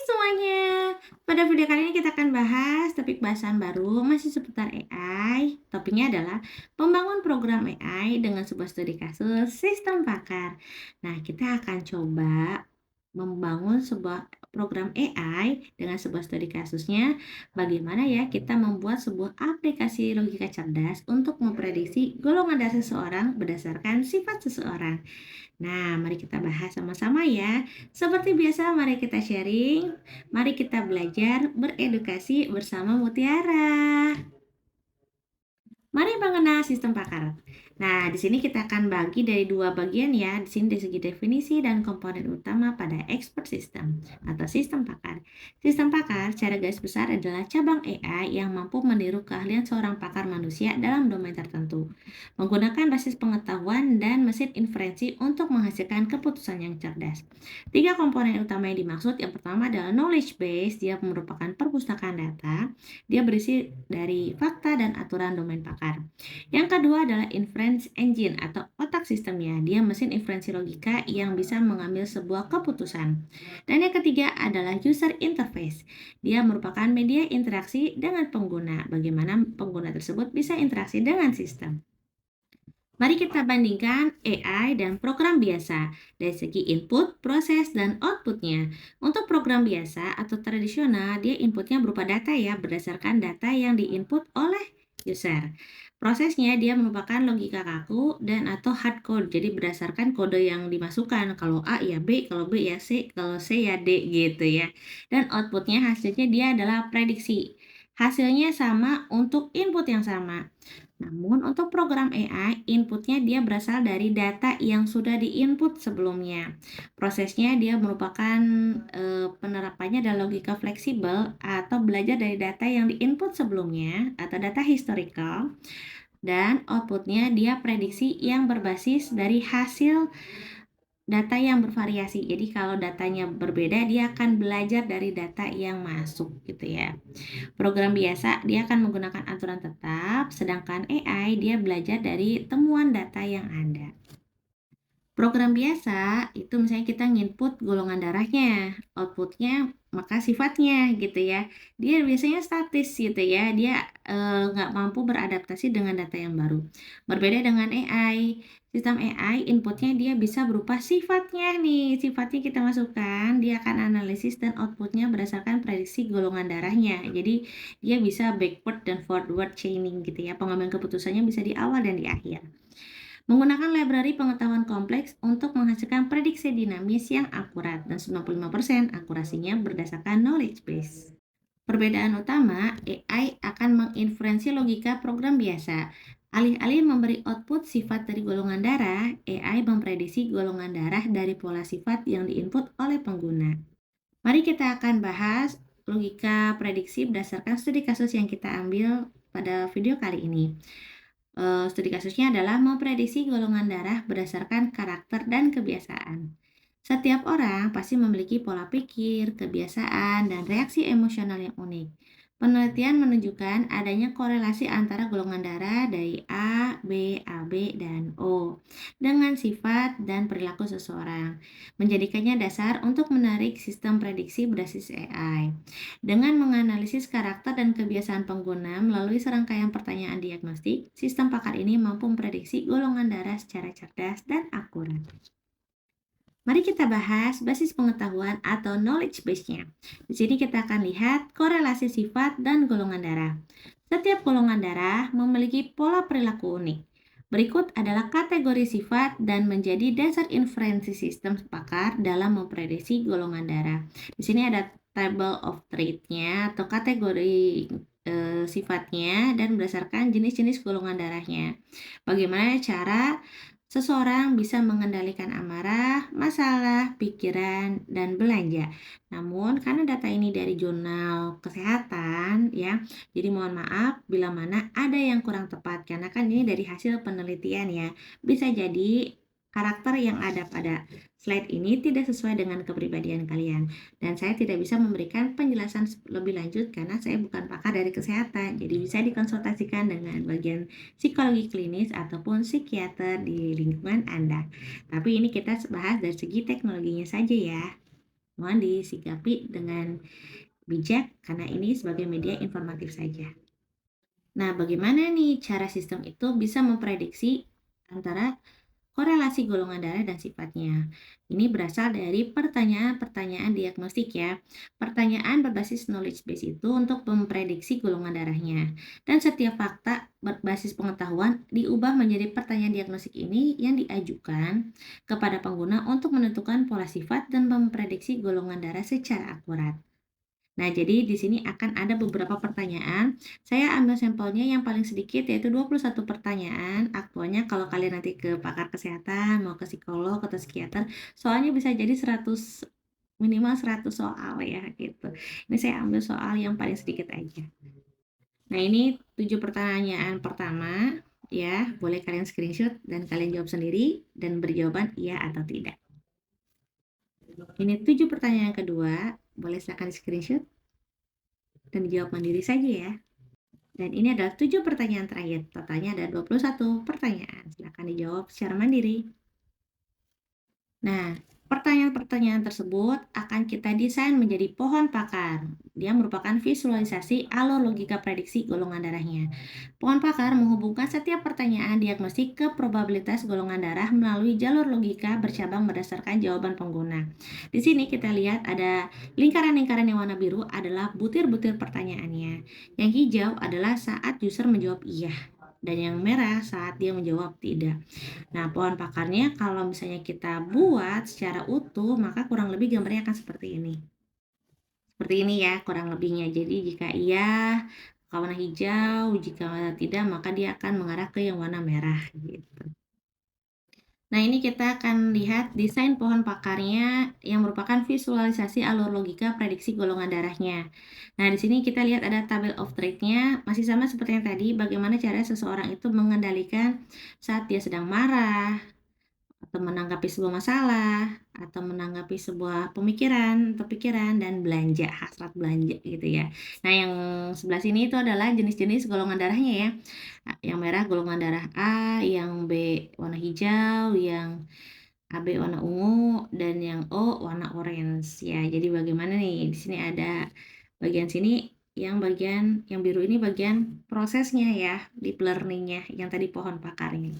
Semuanya, pada video kali ini kita akan bahas topik bahasan baru masih seputar AI. Topiknya adalah membangun program AI dengan sebuah studi kasus sistem pakar. Nah, kita akan coba membangun sebuah program AI dengan sebuah studi kasusnya. Bagaimana ya kita membuat sebuah aplikasi logika cerdas untuk memprediksi golongan darah seseorang berdasarkan sifat seseorang. Nah, mari kita bahas sama-sama ya. Seperti biasa, mari kita sharing, mari kita belajar, beredukasi bersama Mutiara. Mari mengenal sistem pakar. Nah, di sini kita akan bagi dari dua bagian ya. Di sini dari segi definisi dan komponen utama pada expert system atau sistem pakar. Sistem pakar secara garis besar adalah cabang AI yang mampu meniru keahlian seorang pakar manusia dalam domain tertentu, menggunakan basis pengetahuan dan mesin inferensi untuk menghasilkan keputusan yang cerdas. Tiga komponen utama yang dimaksud, yang pertama adalah knowledge base, dia merupakan perpustakaan data. Dia berisi dari fakta dan aturan domain pakar. Yang kedua adalah inference engine atau otak sistemnya. Dia mesin inferensi logika yang bisa mengambil sebuah keputusan. Dan yang ketiga adalah user interface. Dia merupakan media interaksi dengan pengguna. Bagaimana pengguna tersebut bisa interaksi dengan sistem. Mari kita bandingkan AI dan program biasa dari segi input, proses, dan outputnya. Untuk program biasa atau tradisional, dia inputnya berupa data ya, berdasarkan data yang diinput oleh user. Prosesnya dia merupakan logika kaku dan atau hard code, jadi berdasarkan kode yang dimasukkan. Kalau A ya B, kalau B ya C, kalau C ya D gitu ya. Dan outputnya hasilnya dia adalah prediksi. Hasilnya sama untuk input yang sama. Namun untuk program AI, inputnya dia berasal dari data yang sudah diinput sebelumnya. Prosesnya dia merupakan penerapannya adalah logika fleksibel atau belajar dari data yang diinput sebelumnya atau data historical, dan outputnya dia prediksi yang berbasis dari hasil data yang bervariasi. Jadi kalau datanya berbeda, dia akan belajar dari data yang masuk gitu ya. Program biasa dia akan menggunakan aturan tetap, sedangkan AI dia belajar dari temuan data yang ada. Program biasa itu misalnya kita nginput golongan darahnya, outputnya maka sifatnya gitu ya. Dia biasanya statis gitu ya, dia nggak mampu beradaptasi dengan data yang baru. Berbeda dengan AI, sistem AI inputnya dia bisa berupa sifatnya nih, sifatnya kita masukkan, dia akan analisis dan outputnya berdasarkan prediksi golongan darahnya. Jadi dia bisa backward dan forward chaining gitu ya, pengambilan keputusannya bisa di awal dan di akhir. Menggunakan library pengetahuan kompleks untuk menghasilkan prediksi dinamis yang akurat dan 95% akurasinya berdasarkan knowledge base. Perbedaan utama, AI akan menginferensi logika program biasa. Alih-alih memberi output sifat dari golongan darah, AI memprediksi golongan darah dari pola sifat yang diinput oleh pengguna. Mari kita akan bahas logika prediksi berdasarkan studi kasus yang kita ambil pada video kali ini. Studi kasusnya adalah memprediksi golongan darah berdasarkan karakter dan kebiasaan. Setiap orang pasti memiliki pola pikir, kebiasaan, dan reaksi emosional yang unik. Penelitian menunjukkan adanya korelasi antara golongan darah dari A, B, AB, dan O dengan sifat dan perilaku seseorang, menjadikannya dasar untuk menarik sistem prediksi berbasis AI. Dengan menganalisis karakter dan kebiasaan pengguna melalui serangkaian pertanyaan diagnostik, sistem pakar ini mampu memprediksi golongan darah secara cerdas dan akurat. Mari kita bahas basis pengetahuan atau knowledge base-nya. Di sini kita akan lihat korelasi sifat dan golongan darah. Setiap golongan darah memiliki pola perilaku unik. Berikut adalah kategori sifat dan menjadi dasar inferensi sistem pakar dalam memprediksi golongan darah. Di sini ada table of trait-nya atau kategori sifatnya dan berdasarkan jenis-jenis golongan darahnya. Bagaimana cara seseorang bisa mengendalikan amarah, masalah, pikiran, dan belanja. Namun, karena data ini dari jurnal kesehatan ya, jadi mohon maaf bila mana ada yang kurang tepat karena kan ini dari hasil penelitian ya. Bisa jadi karakter yang ada pada slide ini tidak sesuai dengan kepribadian kalian, dan saya tidak bisa memberikan penjelasan lebih lanjut karena saya bukan pakar dari kesehatan. Jadi bisa dikonsultasikan dengan bagian psikologi klinis ataupun psikiater di lingkungan Anda. Tapi ini kita bahas dari segi teknologinya saja ya. Mohon disikapi dengan bijak karena ini sebagai media informatif saja. Nah, bagaimana nih cara sistem itu bisa memprediksi antara korelasi golongan darah dan sifatnya? Ini berasal dari pertanyaan-pertanyaan diagnostik ya. Pertanyaan berbasis knowledge base itu untuk memprediksi golongan darahnya. Dan setiap fakta berbasis pengetahuan diubah menjadi pertanyaan diagnostik ini yang diajukan kepada pengguna untuk menentukan pola sifat dan memprediksi golongan darah secara akurat. Nah, jadi di sini akan ada beberapa pertanyaan. Saya ambil sampelnya yang paling sedikit yaitu 21 pertanyaan. Aktualnya kalau kalian nanti ke pakar kesehatan, mau ke psikolog atau psikiater, soalnya bisa jadi 100 minimal 100 soal ya gitu. Ini saya ambil soal yang paling sedikit aja. Nah, ini 7 pertanyaan pertama ya, boleh kalian screenshot dan kalian jawab sendiri dan berjawaban iya atau tidak. Ini 7 pertanyaan kedua, boleh silakan screenshot dan dijawab mandiri saja ya. Dan ini adalah 7 pertanyaan terakhir. Totalnya ada 21 pertanyaan. Silakan dijawab secara mandiri. Nah, pertanyaan-pertanyaan tersebut akan kita desain menjadi pohon pakar. Dia merupakan visualisasi alur logika prediksi golongan darahnya. Pohon pakar menghubungkan setiap pertanyaan diagnostik ke probabilitas golongan darah melalui jalur logika bercabang berdasarkan jawaban pengguna. Di sini kita lihat ada lingkaran-lingkaran yang warna biru adalah butir-butir pertanyaannya. Yang hijau adalah saat user menjawab iya. Dan yang merah saat dia menjawab tidak. Nah, pohon pakarnya kalau misalnya kita buat secara utuh, maka kurang lebih gambarnya akan seperti ini. Seperti ini ya, kurang lebihnya. Jadi jika iya, maka warna hijau, jika tidak, maka dia akan mengarah ke yang warna merah gitu. Nah, ini kita akan lihat desain pohon pakarnya yang merupakan visualisasi alur logika prediksi golongan darahnya. Nah, di sini kita lihat ada tabel of trade-nya, masih sama seperti yang tadi, bagaimana cara seseorang itu mengendalikan saat dia sedang marah, atau menanggapi sebuah masalah, atau menanggapi sebuah pemikiran atau pikiran, dan belanja, hasrat belanja gitu ya. Nah, yang sebelah sini itu adalah jenis-jenis golongan darahnya ya. Yang merah golongan darah A, yang B warna hijau, yang AB warna ungu, dan yang O warna orange ya. Jadi bagaimana nih? Di sini ada bagian sini yang bagian yang biru ini bagian prosesnya ya, deep learning-nya, yang tadi pohon pakarnya.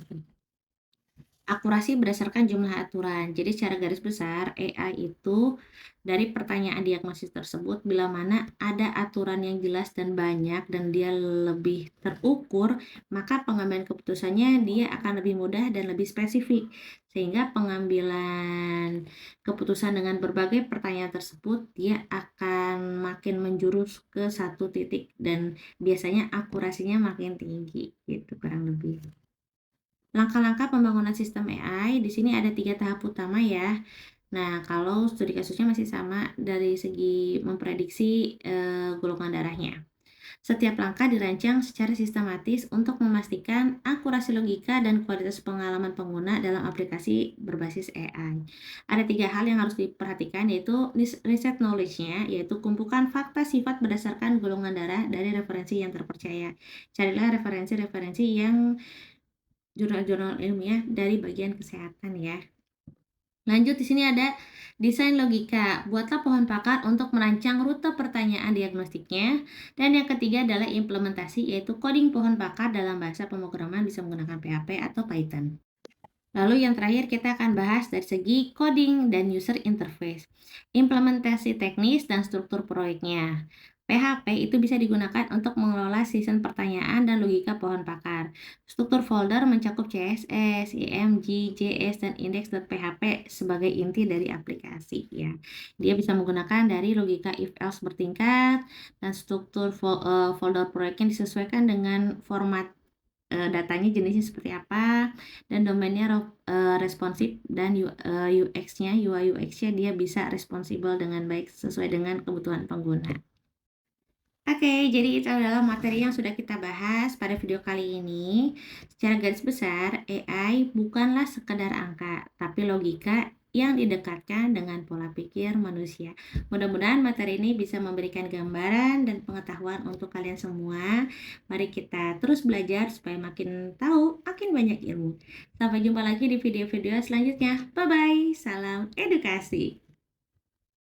Akurasi berdasarkan jumlah aturan. Jadi secara garis besar AI itu dari pertanyaan diagnosis tersebut bila mana ada aturan yang jelas dan banyak dan dia lebih terukur, maka pengambilan keputusannya dia akan lebih mudah dan lebih spesifik. Sehingga pengambilan keputusan dengan berbagai pertanyaan tersebut dia akan makin menjurus ke satu titik dan biasanya akurasinya makin tinggi gitu kurang lebih. Langkah-langkah pembangunan sistem AI di sini ada 3 tahap utama ya. Nah, kalau studi kasusnya masih sama dari segi memprediksi golongan darahnya. Setiap langkah dirancang secara sistematis untuk memastikan akurasi logika dan kualitas pengalaman pengguna dalam aplikasi berbasis AI. Ada 3 hal yang harus diperhatikan yaitu riset knowledge-nya, yaitu kumpulkan fakta sifat berdasarkan golongan darah dari referensi yang terpercaya. Carilah referensi-referensi yang jurnal-jurnal ilmiah dari bagian kesehatan ya. Lanjut di sini ada desain logika. Buatlah pohon pakar untuk merancang rute pertanyaan diagnostiknya. Dan yang ketiga adalah implementasi yaitu coding pohon pakar dalam bahasa pemrograman bisa menggunakan PHP atau Python. Lalu yang terakhir kita akan bahas dari segi coding dan user interface. Implementasi teknis dan struktur proyeknya. PHP itu bisa digunakan untuk mengelola sistem pertanyaan dan logika pohon pakar. Struktur folder mencakup CSS, IMG, JS, dan index.php sebagai inti dari aplikasi ya. Dia bisa menggunakan dari logika if-else bertingkat dan struktur folder proyeknya disesuaikan dengan format datanya jenisnya seperti apa dan domainnya responsif dan UX-nya UI UX-nya dia bisa responsibel dengan baik sesuai dengan kebutuhan pengguna. Oke, jadi itu adalah materi yang sudah kita bahas pada video kali ini. Secara garis besar, AI bukanlah sekedar angka, tapi logika yang didekatkan dengan pola pikir manusia. Mudah-mudahan materi ini bisa memberikan gambaran dan pengetahuan untuk kalian semua. Mari kita terus belajar supaya makin tahu, makin banyak ilmu. Sampai jumpa lagi di video-video selanjutnya. Bye-bye, salam edukasi.